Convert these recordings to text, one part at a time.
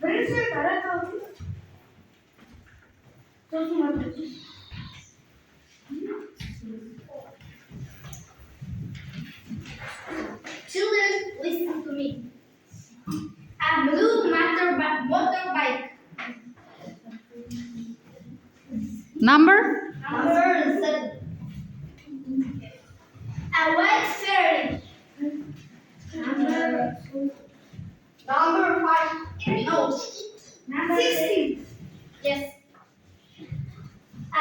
бірінші таратылатын сосын өтілген. Children, listen to me. A blue motorbike. Number? Number 7. A white ferry. Number 5. No. Number 16. Yes. A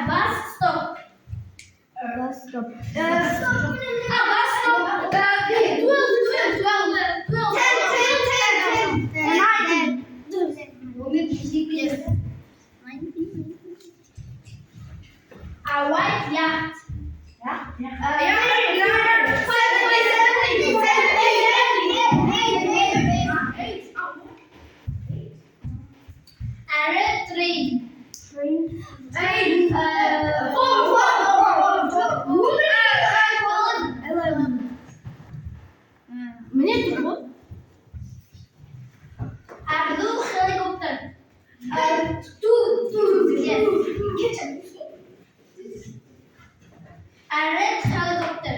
bus stop. Bus stop. A bus stop. 10. A white yacht. A red train. A blue helicopter. Yes. A red helicopter.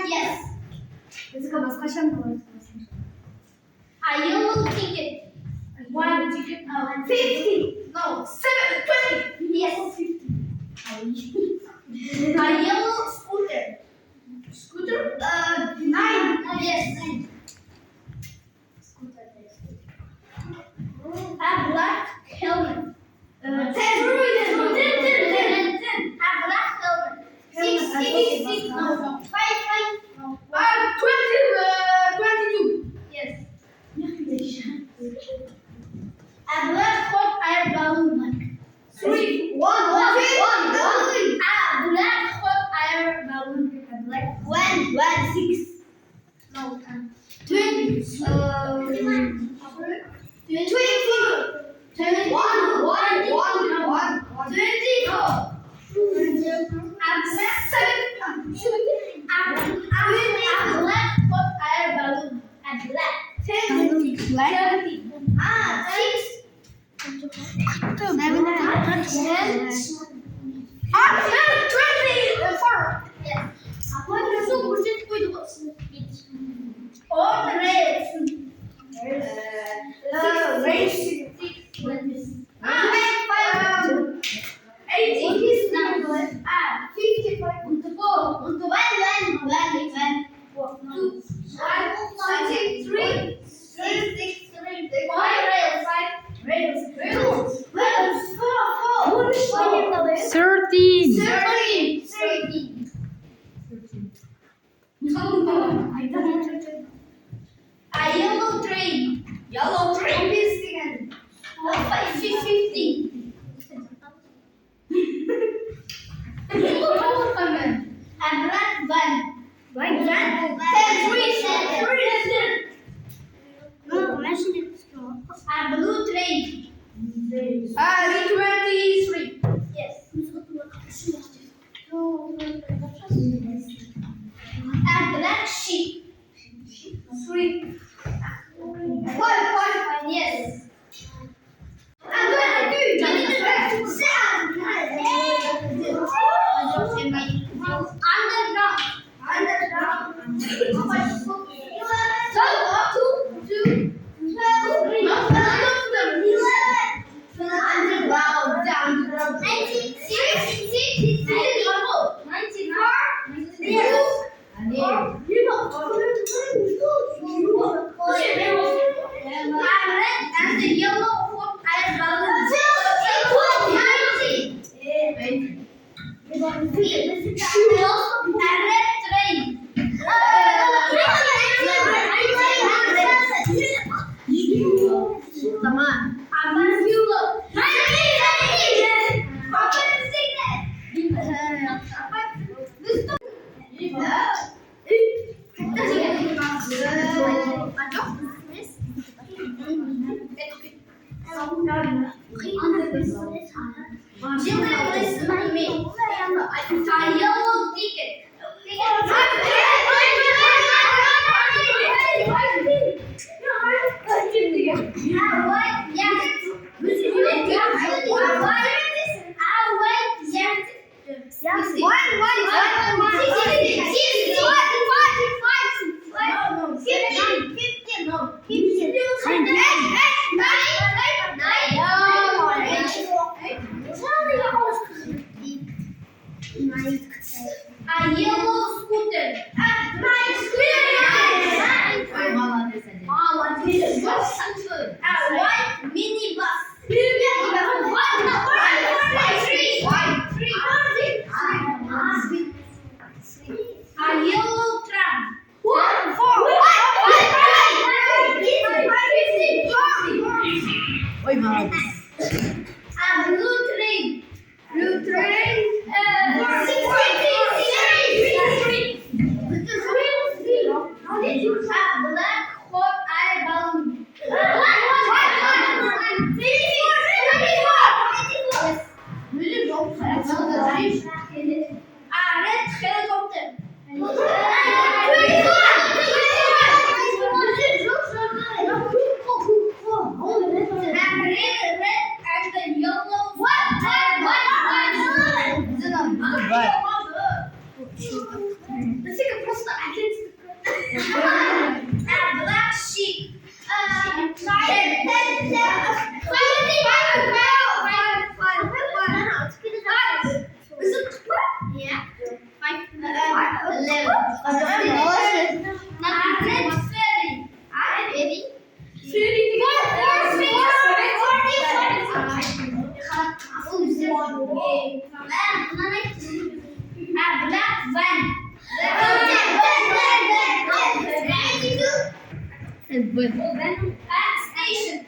Yes. A yellow ticket. 1 ticket. 50. No. 20. Yes. 50. A yellow scooter. Scooter? 9. Yes. 9. A black helmet. 10. A black helmet. 6. No. 5. No. 22. Yes. A black hot air balloon. 3. 1. A black hot air balloon. A black 6. No. 20. A yellow train. Yellow train. 50. A black van. Black van. 10. A blue train. 23. Yes. A black sheep. 3. 5. Yes. Children, listen to me. A yellow ticket. A yellow scooter. A white minibus. A yellow tram. Ой, молодец. A blue train. A black hot air balloon. A red helicopter. Black sheep. A black van. Station.